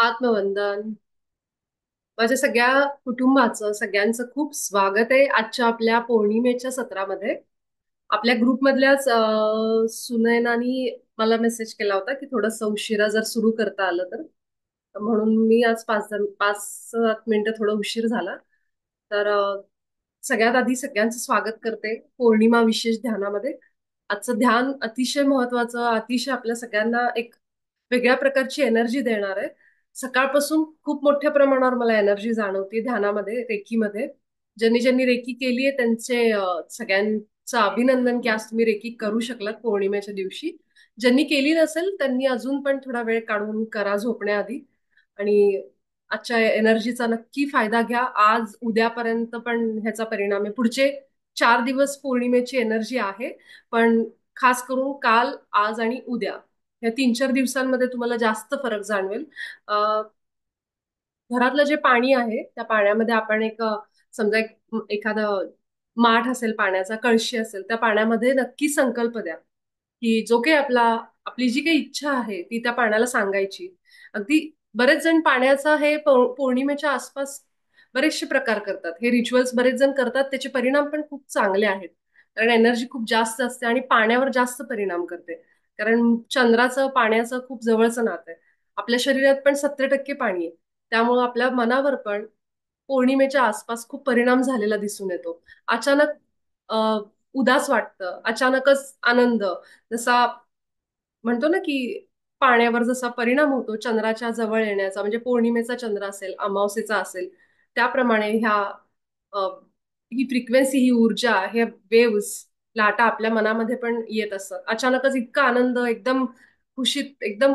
आत्मवंदन. माझ्या सगळ्या कुटुंबाचं सगळ्यांचं खूप स्वागत आहे आजच्या आपल्या पौर्णिमेच्या सत्रामध्ये. आपल्या ग्रुपमधल्याच सुनयनानी मला मेसेज केला होता की थोडंसं उशिरा जर सुरू करता आलं तर. म्हणून मी आज 5-7 मिनिटं थोडं उशीर झाला. तर सगळ्यात आधी सगळ्यांचं स्वागत करते पौर्णिमा विशेष ध्यानामध्ये. आजचं ध्यान अतिशय महत्वाचं, अतिशय आपल्या सगळ्यांना एक वेगळ्या प्रकारची एनर्जी देणार आहे. सकाळपासून खूप मोठ्या प्रमाणावर मला एनर्जी जाणवते ध्यानामध्ये, रेकीमध्ये. ज्यांनी ज्यांनी रेकी केली आहे त्यांचे सगळ्यांचं अभिनंदन की आज तुम्ही रेकी करू शकलात पौर्णिमेच्या दिवशी. ज्यांनी केली नसेल त्यांनी अजून पण थोडा वेळ काढून करा झोपण्याआधी. आणि आजच्या एनर्जीचा नक्की फायदा घ्या. आज उद्यापर्यंत पण ह्याचा परिणाम आहे. पुढचे 4 दिवस पौर्णिमेची एनर्जी आहे. पण खास करून काल, आज आणि उद्या या 3-4 दिवसांमध्ये तुम्हाला जास्त फरक जाणवेल. अं, घरातलं जे पाणी आहे त्या पाण्यामध्ये आपण समजा एखादं माठ असेल, पाण्याचा कळशी असेल, त्या पाण्यामध्ये नक्की संकल्प द्या की जो काही आपली जी काही इच्छा आहे ती त्या पाण्याला सांगायची. अगदी बरेच जण पाण्याचा हे पौर्णिमेच्या आसपास बरेचसे प्रकार करतात. हे रिच्युअल्स बरेच जण करतात, त्याचे परिणाम पण खूप चांगले आहेत. कारण एनर्जी खूप जास्त असते आणि पाण्यावर जास्त परिणाम करते. कारण चंद्राचं पाण्याचं खूप जवळचं नातं आहे. आपल्या शरीरात पण 70% पाणी आहे. त्यामुळं आपल्या मनावर पण पौर्णिमेच्या आसपास खूप परिणाम झालेला दिसून येतो. अचानक अ, उदास वाटतं, अचानकच आनंद. जसा म्हणतो ना की पाण्यावर जसा परिणाम होतो चंद्राच्या जवळ येण्याचा, म्हणजे पौर्णिमेचा चंद्र असेल, अमावस्येचा असेल, त्याप्रमाणे अ, ही फ्रिक्वेन्सी, ही ऊर्जा, हे वेव्स, लाटा आपल्या मनामध्ये पण येत असतात. अचानकच इतका आनंद, एकदम खुशीत, एकदम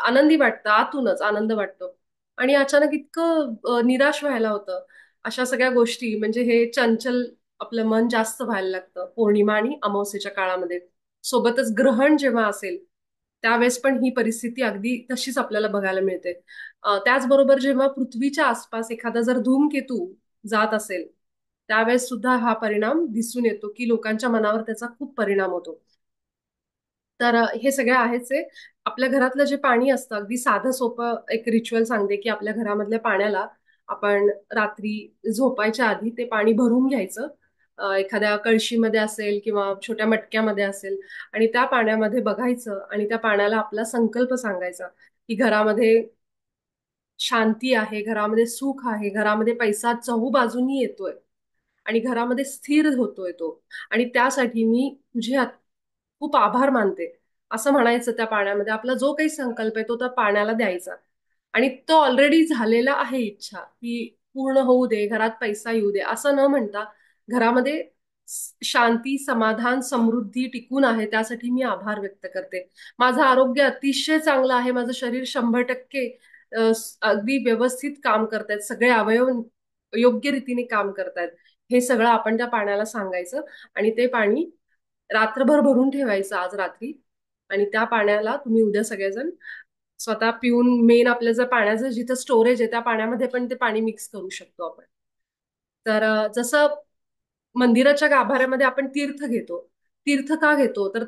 आनंदी वाटतं, आतूनच आनंद वाटतो. आणि अचानक इतकं निराश व्हायला होतं. अशा सगळ्या गोष्टी, म्हणजे हे चंचल आपलं मन जास्त व्हायला लागतं पौर्णिमा आणि अमावस्येच्या काळामध्ये. सोबतच ग्रहण जेव्हा असेल त्यावेळेस पण ही परिस्थिती अगदी तशीच आपल्याला बघायला मिळते. त्याचबरोबर जेव्हा पृथ्वीच्या आसपास एखादा जर धूमकेतू जात असेल त्यावेळेस सुद्धा हा परिणाम दिसून येतो की लोकांच्या मनावर त्याचा खूप परिणाम होतो. तर हे सगळं आहेच आहे. आपल्या घरातलं जे पाणी असतं, अगदी साधं सोपं एक रिच्युअल सांगते की आपल्या घरामधल्या पाण्याला आपण रात्री झोपायच्या आधी ते पाणी भरून घ्यायचं. एखाद्या कळशीमध्ये असेल किंवा छोट्या मटक्यामध्ये असेल, आणि त्या पाण्यामध्ये बघायचं आणि त्या पाण्याला आपला संकल्प सांगायचा की घरामध्ये शांती आहे, घरामध्ये सुख आहे, घरामध्ये पैसा चहूबाजूनी येतोय आणि घरामध्ये स्थिर होतोय तो. आणि त्यासाठी मी तुझे खूप आभार मानते, असं म्हणायचं त्या पाण्यामध्ये. आपला जो काही संकल्प आहे तो त्या पाण्याला द्यायचा. आणि तो ऑलरेडी झालेला आहे, इच्छा ती पूर्ण होऊ दे, घरात पैसा येऊ दे असं न म्हणता घरामध्ये शांती, समाधान, समृद्धी टिकून आहे त्यासाठी मी आभार व्यक्त करते. माझं आरोग्य अतिशय चांगलं आहे, माझं शरीर 100% अगदी व्यवस्थित काम करतायत, सगळे अवयव योग्य रीतीने काम करतायत. हे सगळं आपण त्या पाण्याला सांगायचं. आणि ते पाणी रात्रभर भरून ठेवायचं आज रात्री. आणि त्या पाण्याला तुम्ही उद्या सगळेजण स्वतः पिऊन, मेन आपलं जर पाण्याचं जिथं स्टोरेज आहे त्या पाण्यामध्ये पण ते पाणी मिक्स करू शकतो आपण. तर जसं मंदिराच्या गाभाऱ्यामध्ये आपण तीर्थ घेतो. तीर्थ का घेतो तर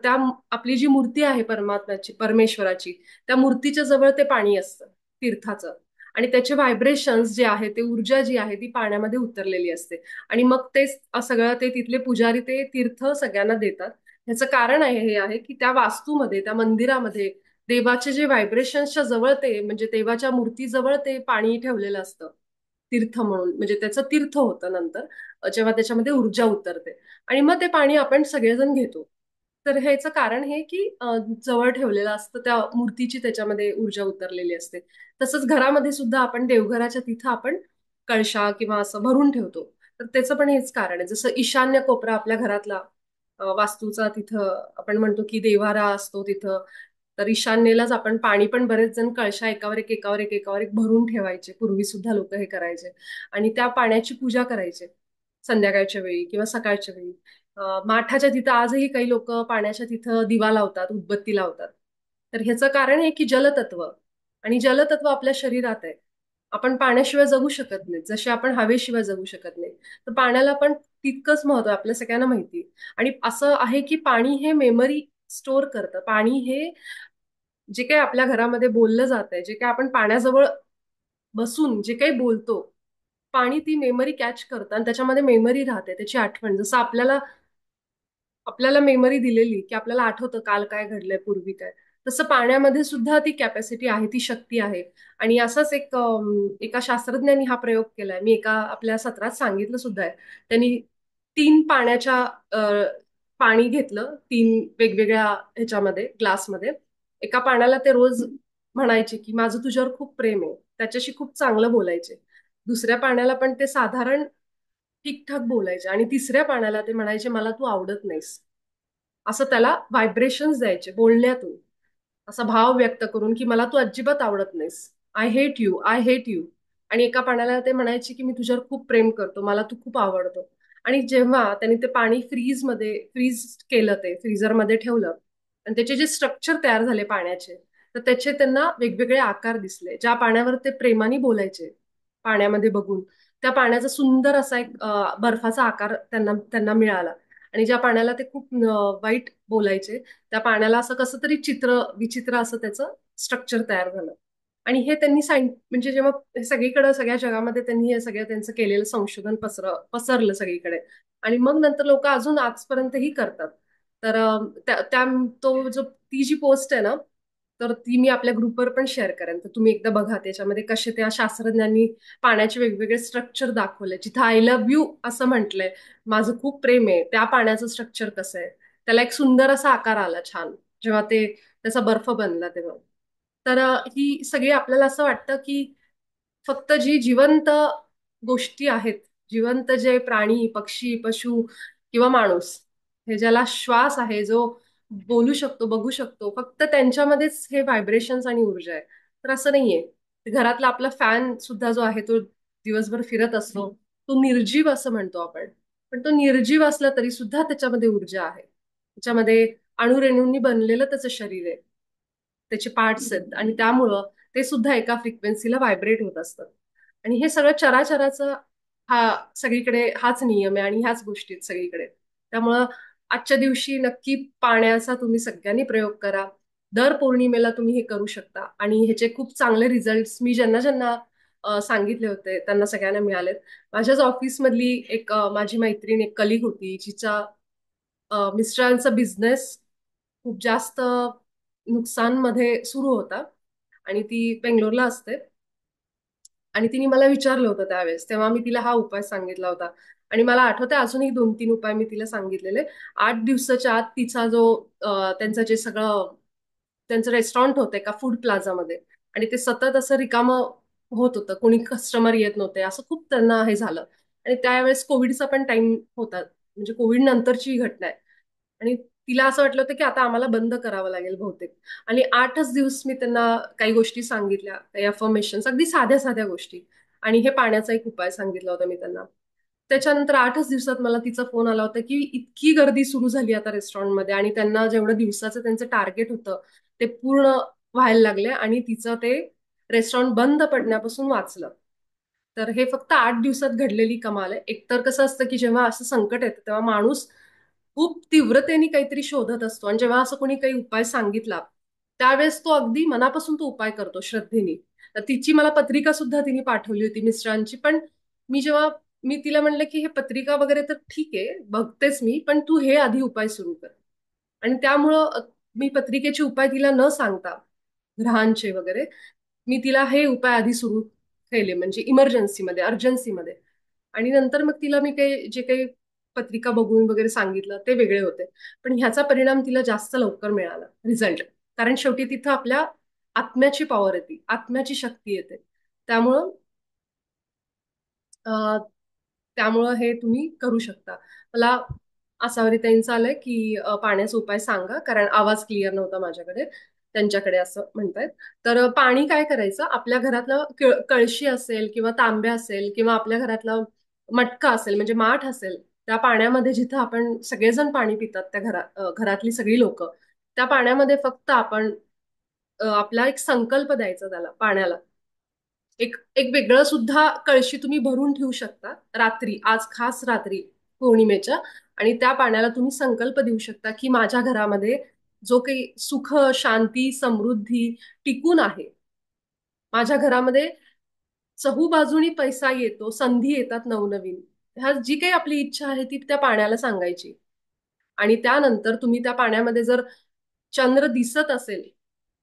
आपली जी मूर्ती आहे परमात्म्याची, परमेश्वराची, त्या मूर्तीच्या जवळ ते पाणी असतं तीर्थाचं. आणि त्याचे व्हायब्रेशन्स जे आहे, ते ऊर्जा जी आहे ती पाण्यामध्ये उतरलेली असते. आणि मग ते सगळं ते तिथले पुजारी ते तीर्थ सगळ्यांना देतात. ह्याचं कारण आहे हे आहे की त्या वास्तूमध्ये, त्या मंदिरामध्ये देवाचे जे व्हायब्रेशन्सच्या जवळ ते, म्हणजे देवाच्या मूर्तीजवळ ते पाणी ठेवलेलं असतं तीर्थ म्हणून. म्हणजे त्याचं तीर्थ होतं नंतर जेव्हा त्याच्यामध्ये ऊर्जा उतरते. आणि मग ते पाणी आपण सगळेजण घेतो. तर ह्याचं कारण हे की जवळ ठेवलेलं असतं, त्या मूर्तीची त्याच्यामध्ये ऊर्जा उतरलेली असते. तसंच घरामध्ये सुद्धा आपण देवघराच्या तिथं आपण कळशा किंवा असं भरून ठेवतो. तर त्याचं पण हेच कारण आहे. जसं ईशान्य कोपरा आपल्या घरातला वास्तूचा, तिथं आपण म्हणतो की देव्हारा असतो तिथं. तर ईशान्येलाच आपण पाणी पण बरेच जण कळशा एकावर एक एकावर एक एकावर एक भरून ठेवायचे. पूर्वी सुद्धा लोक हे करायचे. आणि त्या पाण्याची पूजा करायचे संध्याकाळच्या वेळी किंवा सकाळच्या वेळी. माठाच्या तिथं आजही काही लोक पाण्याच्या तिथं दिवा लावतात, उदबत्ती लावतात. तर ह्याचं कारण आहे की जलतत्व, आणि जलतत्व आपल्या शरीरात आहे. आपण पाण्याशिवाय जगू शकत नाही, जसे आपण हवेशिवाय जगू शकत नाही. तर पाण्याला पण तितकंच महत्व आहे, आपल्या सगळ्यांना माहिती. आणि असं आहे की पाणी हे मेमरी स्टोअर करतं. पाणी हे जे काही आपल्या घरामध्ये बोललं जात आहे, जे काही आपण पाण्याजवळ बसून जे काही बोलतो, पाणी ती मेमरी कॅच करतं आणि त्याच्यामध्ये मेमरी राहते, त्याची आठवण. जसं आपल्याला आपल्याला मेमरी दिलेली, की आपल्याला आठवतं काल काय घडलंय, पूर्वी काय. तसं पाण्यामध्ये सुद्धा ती कॅपॅसिटी आहे, ती शक्ती आहे. आणि असाच एका शास्त्रज्ञांनी हा प्रयोग केलाय. मी एका आपल्या सत्रात सांगितलं सुद्धा आहे. त्यांनी तीन पाणी घेतलं, तीन वेगवेगळ्या ह्याच्यामध्ये, ग्लासमध्ये. एका पाण्याला ते रोज म्हणायचे, की माझं तुझ्यावर खूप प्रेम आहे. त्याच्याशी खूप चांगलं बोलायचे. दुसऱ्या पाण्याला पण ते साधारण ठीकठाक बोलायचे. आणि तिसऱ्या पाण्याला ते म्हणायचे, मला तू आवडत नाहीस. असं त्याला व्हायब्रेशन्स द्यायचे बोलण्यातून. असा भाव व्यक्त करून, की मला तू अजिबात आवडत नाहीस. I hate you, I hate you. आणि एका पाण्याला ते म्हणायचे, की मी तुझ्यावर खूप प्रेम करतो, मला तू खूप आवडतो. आणि जेव्हा त्यांनी ते पाणी फ्रीज केलं, ते फ्रीझरमध्ये ठेवलं, आणि त्याचे जे स्ट्रक्चर तयार झाले पाण्याचे, तर त्याचे त्यांना वेगवेगळे आकार दिसले. ज्या पाण्यावर ते प्रेमाने बोलायचे, पाण्यामध्ये बघून, त्या पाण्याचा सुंदर असा एक बर्फाचा आकार त्यांना त्यांना मिळाला. आणि ज्या पाण्याला ते खूप वाईट बोलायचे, त्या पाण्याला असं कसं तरी विचित्र असं त्याचं स्ट्रक्चर तयार झालं. आणि हे त्यांनी म्हणजे जेव्हा हे सगळीकडे, सगळ्या जगामध्ये त्यांनी हे सगळं त्यांचं केलेलं संशोधन पसरलं सगळीकडे. आणि मग नंतर लोक अजून आजपर्यंतही करतात. तर ती जी पोस्ट आहे ना, तर ती मी आपल्या ग्रुपवर पण शेअर करेन. तर तुम्ही एकदा बघा त्याच्यामध्ये कसे त्या शास्त्रज्ञांनी पाण्याचे वेगवेगळे स्ट्रक्चर दाखवले. जिथं आय लव्ह यू असं म्हटलंय, माझं खूप प्रेम आहे, त्या पाण्याचं स्ट्रक्चर कसं आहे. त्याला एक सुंदर असा आकार आला छान, जेव्हा त्याचा बर्फ बनला तेव्हा. तर ही सगळी आपल्याला असं वाटतं, की फक्त जी जिवंत गोष्टी आहेत, जिवंत जे प्राणी, पक्षी, पशु किंवा माणूस, हे ज्याला श्वास आहे, जो बोलू शकतो, बघू शकतो, फक्त त्यांच्यामध्येच हे व्हायब्रेशन्स आणि ऊर्जा आहे. तर असं नाहीये. घरातला आपला फॅन सुद्धा जो आहे, तो दिवसभर फिरत असतो, तो निर्जीव असं म्हणतो आपण. पण तो निर्जीव असला तरी सुद्धा त्याच्यामध्ये ऊर्जा आहे. त्याच्यामध्ये अणुरेणूंनी बनलेलं त्याचं शरीर आहे, त्याचे पार्ट्स आहेत. आणि त्यामुळं ते सुद्धा एका फ्रिक्वेन्सीला व्हायब्रेट होत असतं. आणि हे सगळं चराचराचं, हा सगळीकडे हाच नियम आहे आणि ह्याच गोष्टी आहेत सगळीकडे. त्यामुळं आजच्या दिवशी नक्की पाण्याचा तुम्ही सगळ्यांनी प्रयोग करा. दर पौर्णिमेला तुम्ही हे करू शकता आणि ह्याचे खूप चांगले रिझल्ट मी ज्यांना ज्यांना सांगितले होते त्यांना सगळ्यांना मिळालेत. माझ्याच ऑफिसमधली माझी मैत्रीण, एक कलिग होती, जिचा मिस्टरांचा बिझनेस खूप जास्त नुकसानमध्ये सुरू होता. आणि ती बेंगलोरला असते. आणि तिने मला विचारलं होतं त्यावेळेस, तेव्हा मी तिला हा उपाय सांगितला होता. आणि मला आठवतंय अजूनही 2-3 उपाय मी तिला सांगितलेले. 8 दिवसाच्या आत तिचा त्यांचं जे सगळं, त्यांचं रेस्टॉरंट होतं एका फूड प्लाझामध्ये, आणि ते सतत असं रिकामं होत होतं, कोणी कस्टमर येत नव्हते, असं खूप त्यांना हे झालं. आणि त्यावेळेस कोविडचा पण टाइम होता, म्हणजे कोविड नंतरची ही घटना आहे. आणि तिला असं वाटलं होतं की आता आम्हाला बंद करावं लागेल बहुतेक. आणि 8च दिवस मी त्यांना काही गोष्टी सांगितल्या, काही अफर्मेशन, अगदी साध्या साध्या गोष्टी. आणि हे पाण्याचा एक उपाय सांगितला होता मी त्यांना. त्याच्यानंतर 8च दिवसात मला तिचा फोन आला होता, की इतकी गर्दी सुरू झाली आता रेस्टॉरंटमध्ये, आणि त्यांना जेवढं दिवसाचं त्यांचं टार्गेट होतं ते पूर्ण व्हायला लागले, आणि तिचं ते रेस्टॉरंट बंद पडण्यापासून वाचलं. तर हे फक्त 8 दिवसात घडलेली कमाल आहे. एकतर कसं असतं, की जेव्हा असं संकट येतं तेव्हा माणूस खूप तीव्रतेने काहीतरी शोधत असतो, आणि जेव्हा असं कोणी काही उपाय सांगितला, त्यावेळेस तो अगदी मनापासून तो उपाय करतो श्रद्धेने. तर तिची मला पत्रिका सुद्धा तिने पाठवली होती मिस्टरांची. पण जेव्हा मी तिला म्हणलं, की हे पत्रिका वगैरे तर ठीक आहे, बघतेच मी, पण तू हे आधी उपाय सुरू कर. आणि त्यामुळं मी पत्रिकेचे उपाय तिला न सांगता, ग्रहांचे वगैरे, मी तिला हे उपाय आधी सुरू केले, म्हणजे इमर्जन्सीमध्ये, अर्जन्सीमध्ये. आणि नंतर मग तिला मी जे काही पत्रिका बघून वगैरे सांगितलं ते वेगळे होते. पण ह्याचा परिणाम तिला जास्त लवकर मिळाला, रिझल्ट. कारण शेवटी तिथं आपल्या आत्म्याची पॉवर येते, आत्म्याची शक्ती येते. त्यामुळं अ, त्यामुळं हे तुम्ही करू शकता. मला आसावरीताईंचं आलंय, की पाण्याचा उपाय सांगा, कारण आवाज क्लिअर नव्हता माझ्याकडे, त्यांच्याकडे असं म्हणतायत. तर पाणी काय करायचं, आपल्या घरातलं कळशी असेल किंवा तांब्या असेल किंवा आपल्या घरातला मटका असेल, म्हणजे माठ असेल, त्या पाण्यामध्ये, जिथं आपण सगळेजण पाणी पितात, त्या घरातली सगळी लोक, त्या पाण्यामध्ये फक्त आपण आपला एक संकल्प द्यायचा त्याला, पाण्याला. एक वेगळं सुद्धा कळशी तुम्ही भरून ठेवू शकता रात्री, आज खास रात्री पौर्णिमेच्या. आणि त्या पाण्याला तुम्ही संकल्प देऊ शकता, की माझ्या घरामध्ये जो काही सुख, शांती, समृद्धी टिकून आहे, माझ्या घरामध्ये चहूबाजूनी पैसा येतो, संधी येतात नवनवीन. ह्या जी काही आपली इच्छा आहे ती त्या पाण्याला सांगायची. आणि त्यानंतर तुम्ही त्या पाण्यामध्ये जर चंद्र दिसत असेल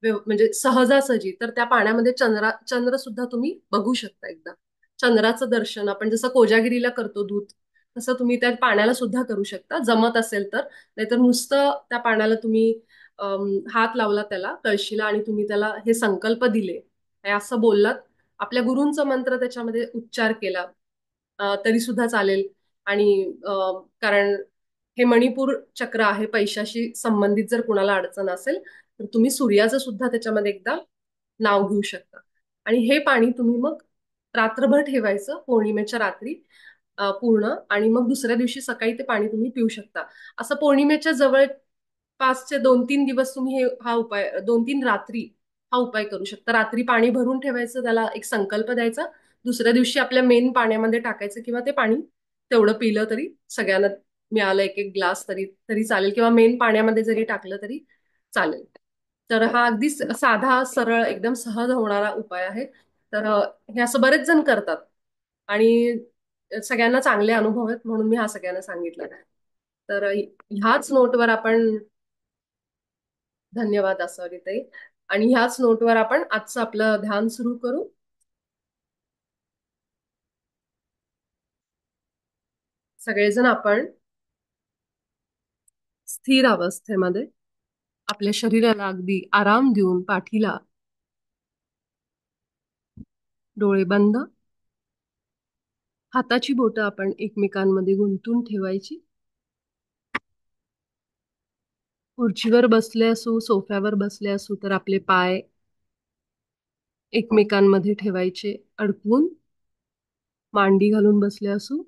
म्हणजे सहजासहजी, तर त्या पाण्यामध्ये चंद्र सुद्धा तुम्ही बघू शकता एकदा. चंद्राचं दर्शन आपण जसं कोजागिरीला करतो दूध, तसं तुम्ही त्या पाण्याला सुद्धा करू शकता जमत असेल तर. नाहीतर नुसतं त्या पाण्याला तुम्ही हात लावला त्याला कळशीला आणि तुम्ही त्याला हे संकल्प दिले, हे असं बोललात, आपल्या गुरूंचा मंत्र त्याच्यामध्ये उच्चार केला, तरी सुद्धा चालेल. आणि कारण हे मणिपूर चक्र आहे, पैशाशी संबंधित जर कुणाला अडचण असेल तर तुम्ही सूर्याचं सुद्धा त्याच्यामध्ये एकदा नाव घेऊ शकता. आणि हे पाणी तुम्ही मग रात्रभर ठेवायचं, पौर्णिमेच्या रात्री पूर्ण. आणि मग दुसऱ्या दिवशी सकाळी ते पाणी तुम्ही पिऊ शकता. असं पौर्णिमेच्या जवळपासचे 2-3 दिवस तुम्ही हा उपाय, 2-3 रात्री हा उपाय करू शकता. रात्री पाणी भरून ठेवायचं, त्याला एक संकल्प द्यायचा, दुसऱ्या दिवशी आपल्या मेन पाण्यामध्ये टाकायचं, किंवा ते पाणी तेवढं पिलं तरी सगळ्यांना मिळालं एक एक ग्लास तरी तरी चालेल, किंवा मेन पाण्यामध्ये जरी टाकलं तरी चालेल. तर हा अगदी साधा सरळ एकदम सहज होणारा उपाय आहे. तर हे असं बरेच जण करतात आणि सगळ्यांना चांगले अनुभव आहेत, म्हणून मी हा सगळ्यांना सांगितलं. तर ह्याच नोटवर आपण, धन्यवाद ताई. आणि ह्याच नोटवर आपण आजचं आपलं ध्यान सुरू करू. सगळेजण आपण स्थिर अवस्थेमध्ये आपल्या शरीराला अगदी आराम देऊन पाठीला डोळे बंद, हाताची बोटं आपण एकमेकांमध्ये गुंतून ठेवायची. खुर्चीवर बसले असू, सोफ्यावर बसले असू, तर आपले पाय एकमेकांमध्ये ठेवायचे अडकवून. मांडी घालून बसले असू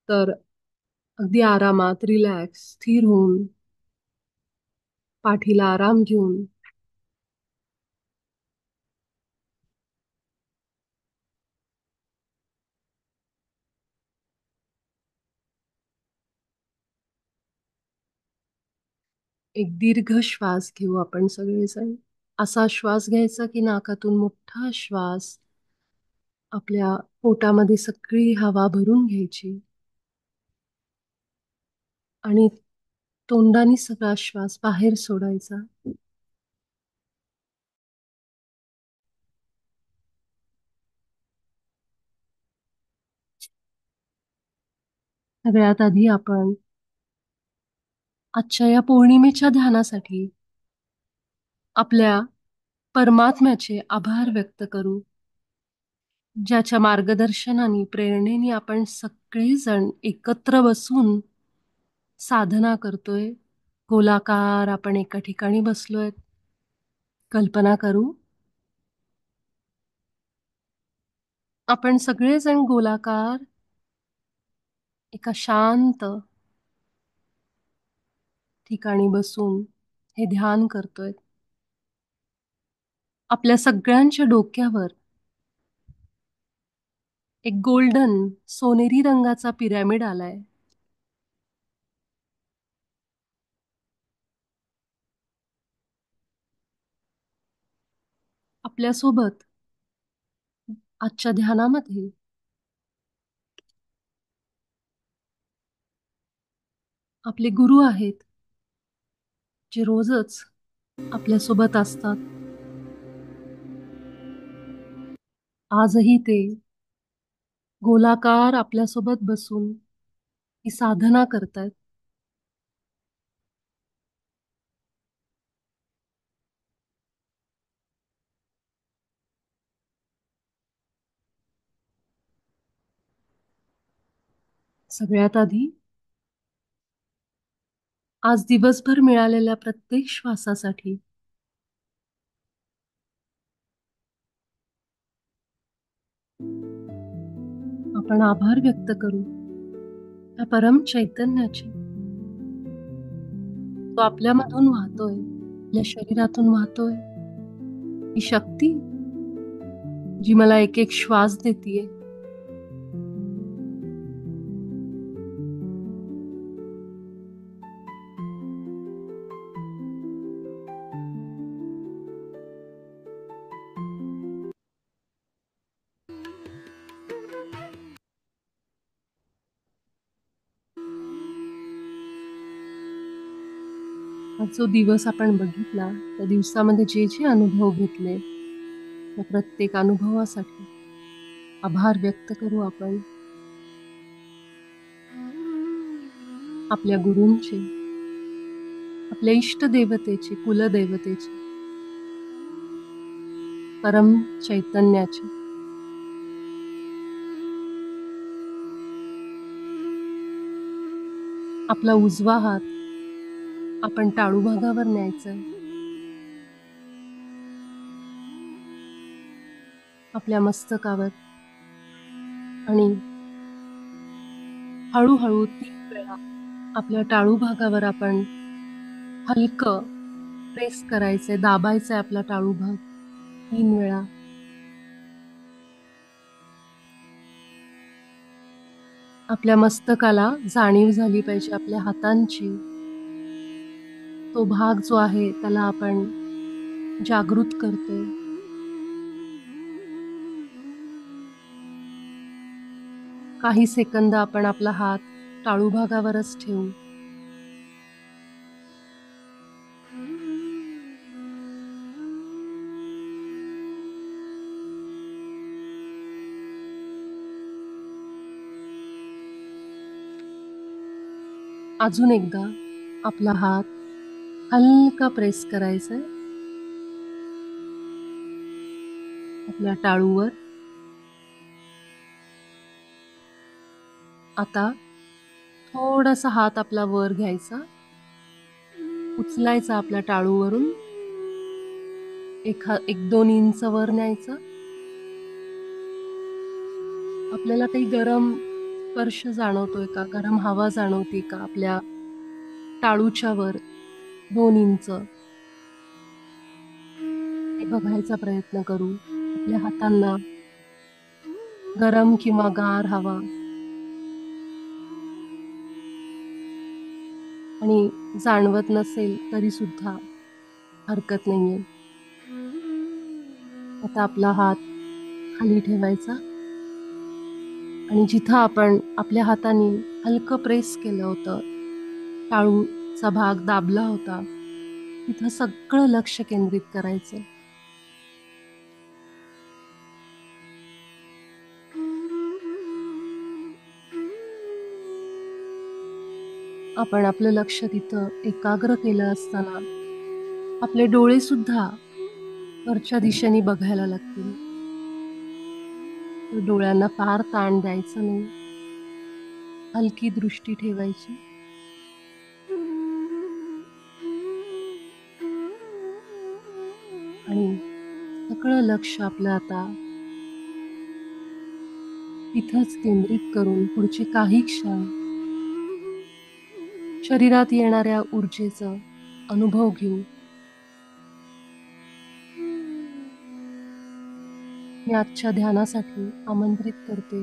तर अगदी आरामात रिलॅक्स स्थिर होऊन पाठीला आराम घेऊन एक दीर्घ श्वास घेऊ आपण सगळेजण. असा श्वास घ्यायचा की नाकातून मोठा श्वास आपल्या पोटामध्ये सगळी हवा भरून घ्यायची आणि तोंडाने सगळा श्वास बाहेर सोडायचा. सगळ्यात आधी आपण आजच्या या पौर्णिमेच्या ध्यानासाठी आपल्या परमात्म्याचे आभार व्यक्त करू, ज्याच्या मार्गदर्शनाने प्रेरणेने आपण सगळेजण एकत्र बसून साधना करतोय. गोलाकार आपण एका ठिकाणी बसलोय. कल्पना करू आपण सगळेजण गोलाकार एका शांत ठिकाणी बसून हे ध्यान करतोय. आपल्या सगळ्यांच्या डोक्यावर एक गोल्डन सोनेरी रंगाचा पिरॅमिड आलाय. आपल्यासोबत आजच्या ध्यानामध्ये आपले गुरु आहेत, जे रोजच आपल्यासोबत असतात. आजही ते गोलाकार आपल्यासोबत बसून ही साधना करतायत. सगळ्यात आधी आज दिवसभर मिळालेल्या प्रत्येक श्वासासाठी आपण आभार व्यक्त करू त्या परम चैतन्याचे. तो आपल्यामधून वाहतोय, आपल्या शरीरातून वाहतोय. ही शक्ती जी मला एक एक श्वास देतीये, आज जो दिवस आपण बघितला त्या दिवसामध्ये जे जे अनुभव घेतले त्या प्रत्येक अनुभवासाठी आभार व्यक्त करू आपण आपल्या गुरूंचे, आपल्या इष्टदेवतेचे, कुलदेवतेचे, परम चैतन्याचे. आपला उजवा हात आपण टाळू भागावर न्यायचाय. आपल्या मस्तकावर आणि हळूहळू 3 वेळा आपल्या टाळू भागावर आपण हलकं प्रेस करायचंय, दाबायचंय आपला टाळू भाग 3 वेळा. आपल्या मस्तकाला जाणीव झाली पाहिजे आपल्या हातांची. तो भाग जो आहे त्याला आपण जागृत करतोय. काही सेकंद आपण आपला हात टाळू भागावरच ठेवू. अजून एकदा आपला हात हलका प्रेस करायचाय आपल्या टाळूवर. आता थोडासा हात आपला वर घ्यायचा, उचलायचा आपल्या टाळूवरून 1-2 इंच वर न्यायचं. आपल्याला काही गरम स्पर्श जाणवतोय का, गरम हवा जाणवते का आपल्या टाळूच्या वर 2 इंच हे बघायचा प्रयत्न करू. आपल्या हातांना गरम किंवा गार हवा आणि जाणवत नसेल तरी सुद्धा हरकत नाहीये. आता आपला हात खाली ठेवायचा आणि जिथं आपण आपल्या हाताने हलकं प्रेस केलं होतं, टाळूचा भाग दाबला होता, तिथं सगळं लक्ष केंद्रित करायचं. आपण आपलं लक्ष तिथं एकाग्र केलं असताना आपले डोळे सुद्धा वरच्या दिशेने बघायला लागतील. तर डोळ्यांना फार ताण द्यायचा नाही, हलकी दृष्टी ठेवायची. आणि सगळं लक्ष आपलं आता तिथंच केंद्रित करून पुढचे काही क्षण शरीरात येणाऱ्या ऊर्जेचा अनुभव घेऊ. मी आजच्या ध्यानासाठी आमंत्रित करते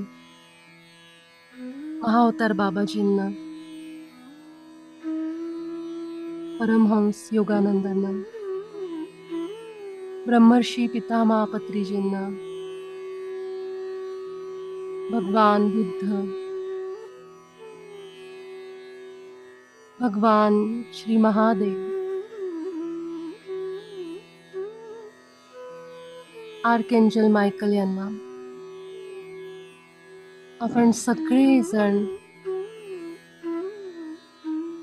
महाअवतार बाबाजींना, परमहंस योगानंदांना, ब्रह्मर्षी पितामह पत्रीजींना, भगवान बुद्ध, भगवान श्री महादेव, आर्कएंजल मायकल यांना. आपण सगळेजण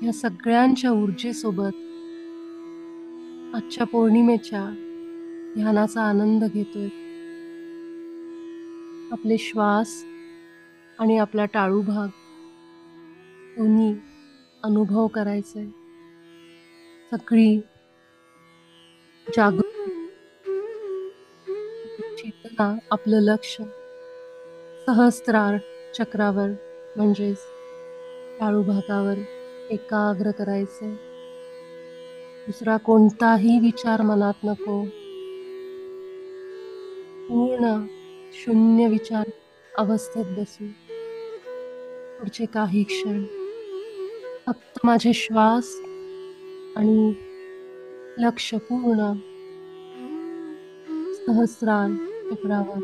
या सगळ्यांच्या ऊर्जेसोबत आजच्या पौर्णिमेच्या ध्यानाचा आनंद घेतोय. आपले श्वास आणि आपला टाळू भाग दोन्ही अनुभव करायचे. सगळी जागृती, चेतना, आपलं लक्ष सहस्त्रार चक्रावर म्हणजेच टाळू भागावर एकाग्र करायचे. दुसरा कोणताही विचार मनात नको. पूर्ण शून्य विचार अवस्थेत बसू. पुढचे काही क्षण फक्त माझे श्वास आणि लक्ष पूर्ण सहस्रार चक्रावर.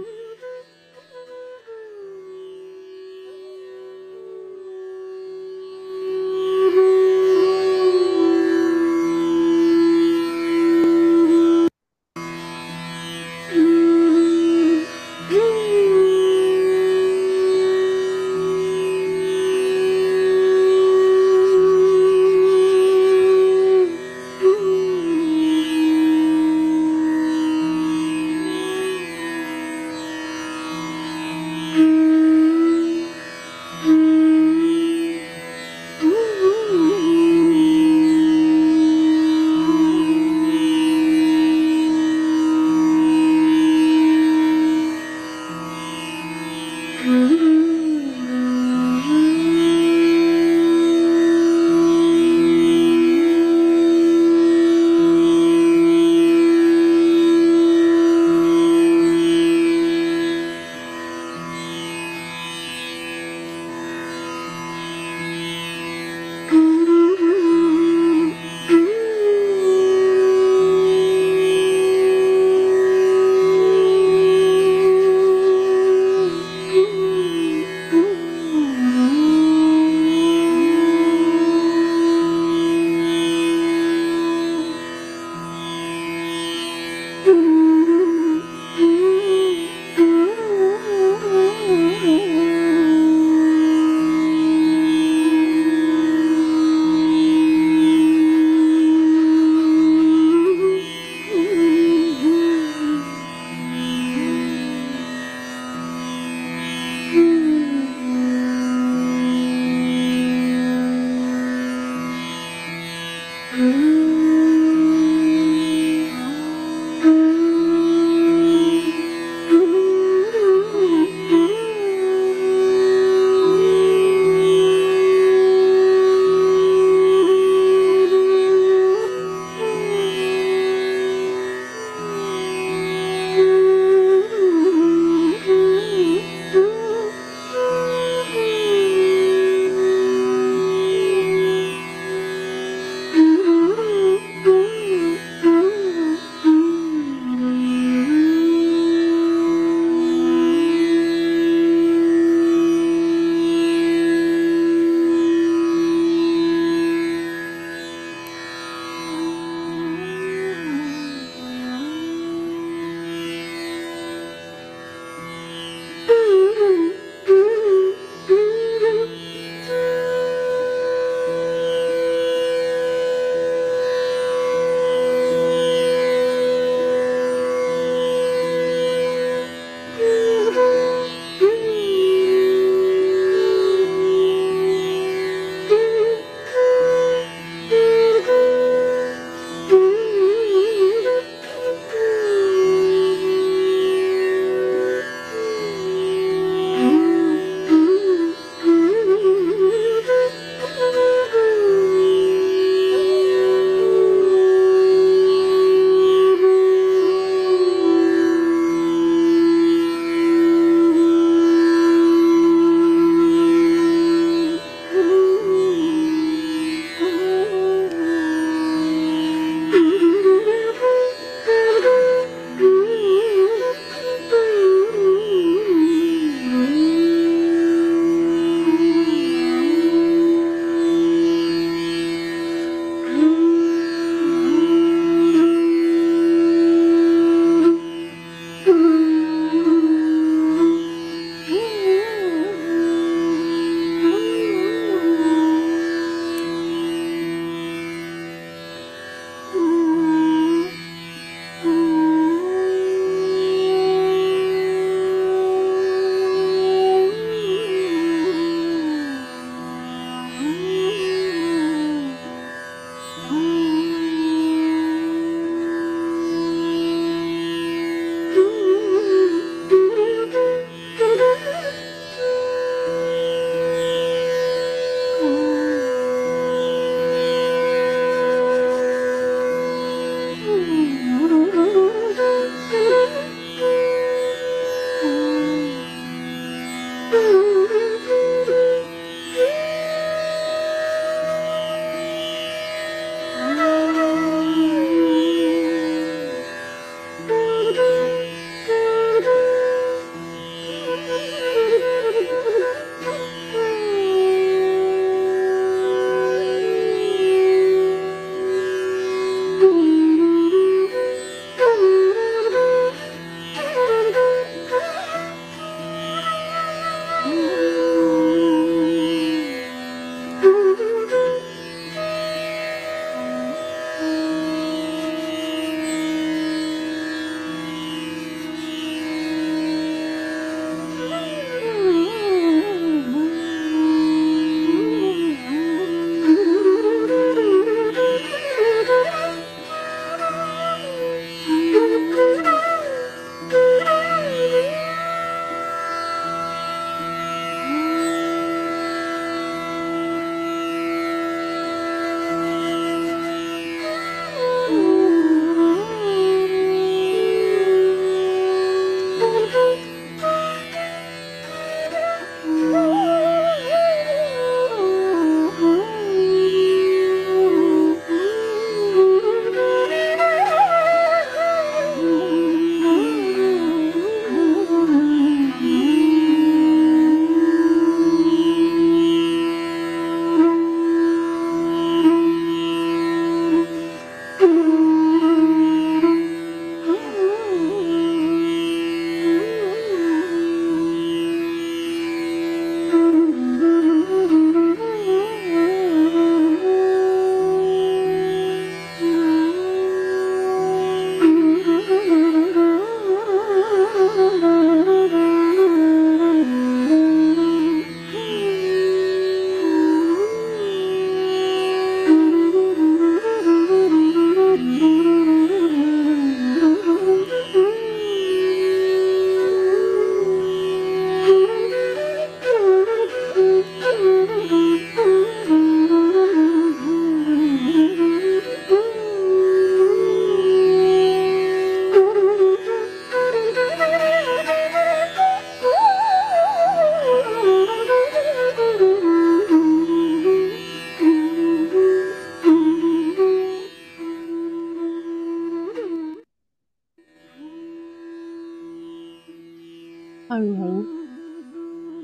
हळूहळू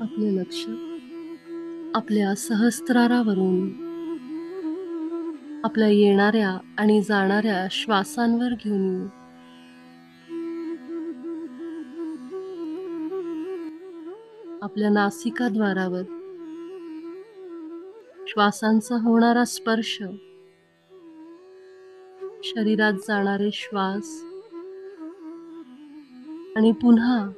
आपले लक्ष आपल्या सहस्त्रारावरून आपल्या येणाऱ्या आणि जाणाऱ्या श्वासांवर घेऊन येऊ. आपल्या नासिकाद्वारावर श्वासांचा होणारा स्पर्श, शरीरात जाणारे श्वास आणि पुन्हा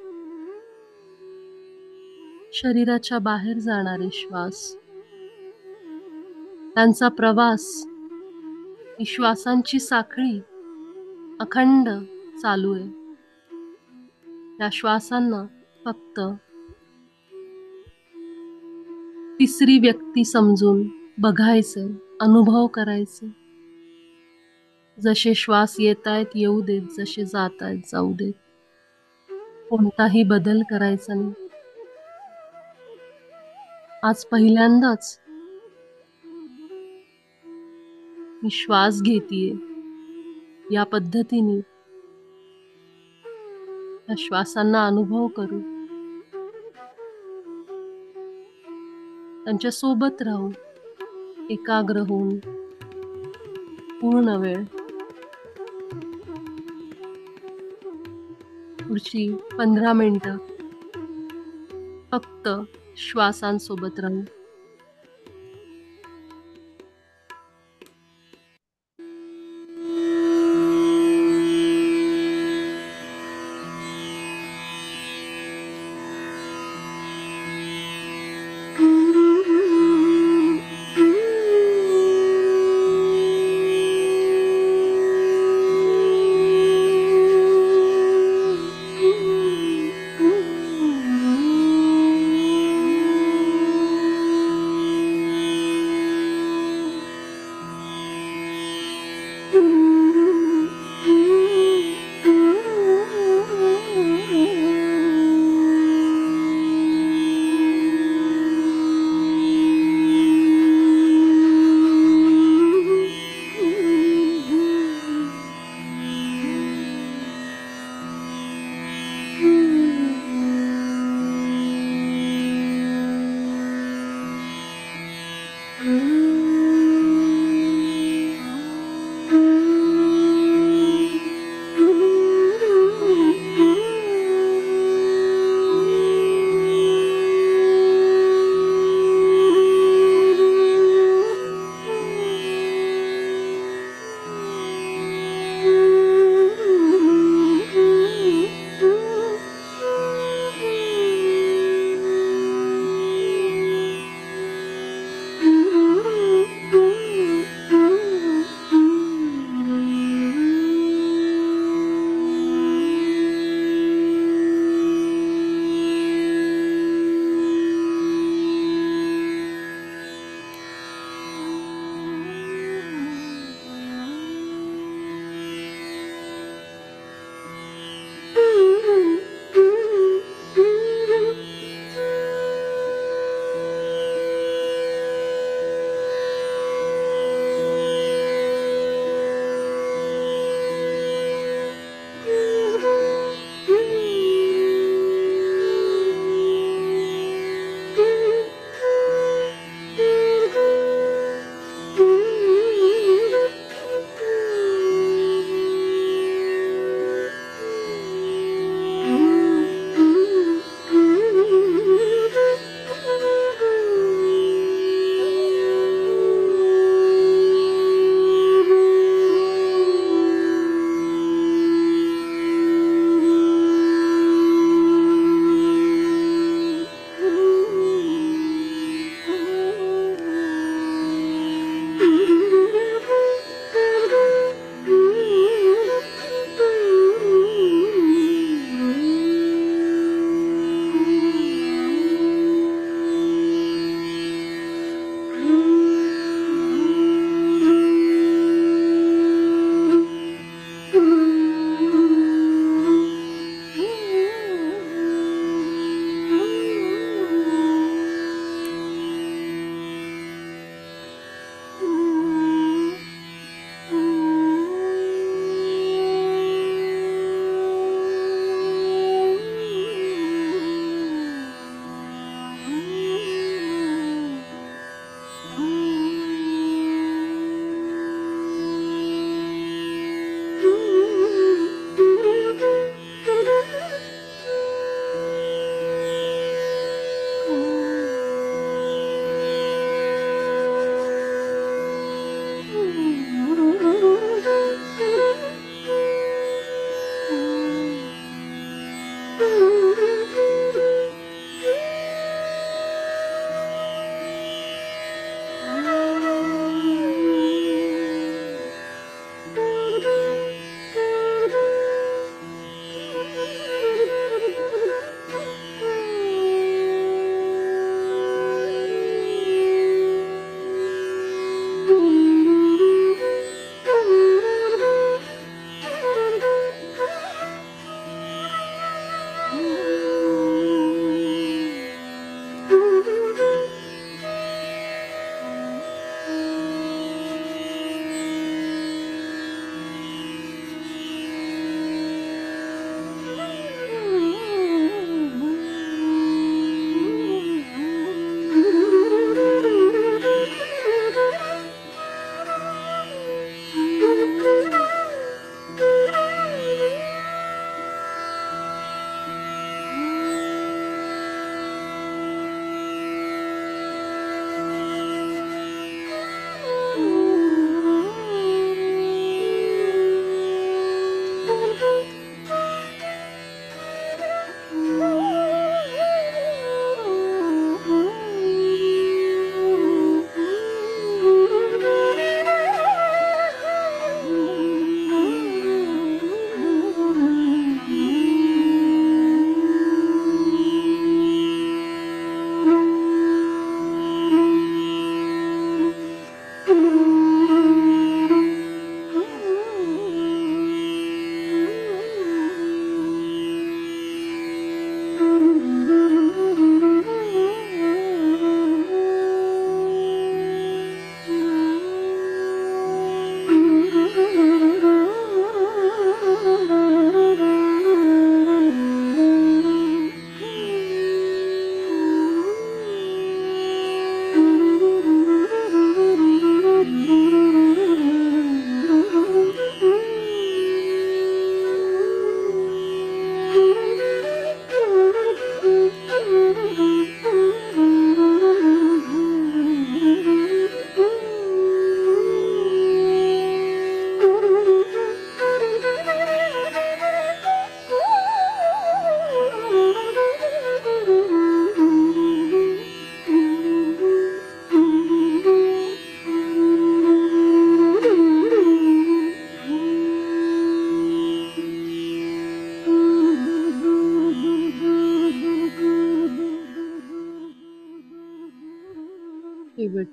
शरीराच्या बाहेर जाणारे श्वास, त्यांचा प्रवास, ही श्वासांची साखळी अखंड चालू आहे. या श्वासांना फक्त तिसरी व्यक्ती समजून बघायचं, अनुभव करायचे. जसे श्वास येत आहेत येऊ देत, जसे जात आहेत जाऊ देत. कोणताही बदल करायचा नाही. आज पहिल्यांदाच मी श्वास घेतीये, या पद्धतीने या श्वासांना अनुभव करू, त्यांच्या सोबत राहू, एकाग्र होऊन पूर्ण वेळ. पुढची 15 मिनिटं फक्त श्वासांसोबत राहू.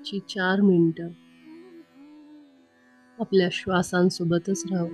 शेवटची 4 मिनिटं आपल्या श्वासांसोबतच राहू.